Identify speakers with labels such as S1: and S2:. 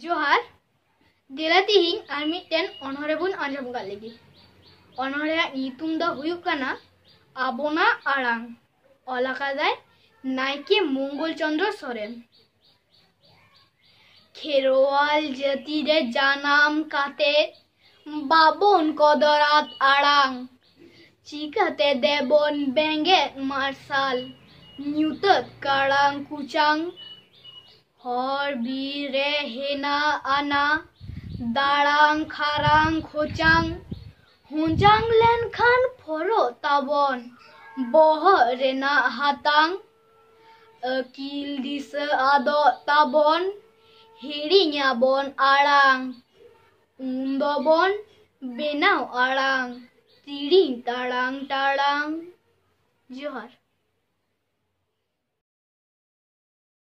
S1: जोहार देला तिहिं आर मिदटेन अनहरे बुन आंजम गा लेगी। अनहरेयाग ᱧᱩᱛᱩᱢ ᱫᱚ ᱦᱩᱭᱩᱜ ᱠᱟᱱᱟ ᱟᱵᱚᱱᱟᱜ ᱟᱲᱟᱝ। ᱚᱞ ᱟᱠᱟᱫᱟᱭ नायके मंगल चंद्र सोरेन। खेरवाल जाति रे जानाम काते बाबन कदरात आड़ांग चिकाते देबन बेंगेत मार्शाल न्यूतत काड़ांग कुचांग हर बीरे हेना आना दाड़ांग खारांग खोचांग हुंजांग लेन खान फरो ताबन बहर रेना हातांग अकील दिस आदो ताबन हिड़ियाबन आड़ांग उन्दबन बेनाव आड़ांग तिड़ी ताड़ांग ताड़ांग। जोहार।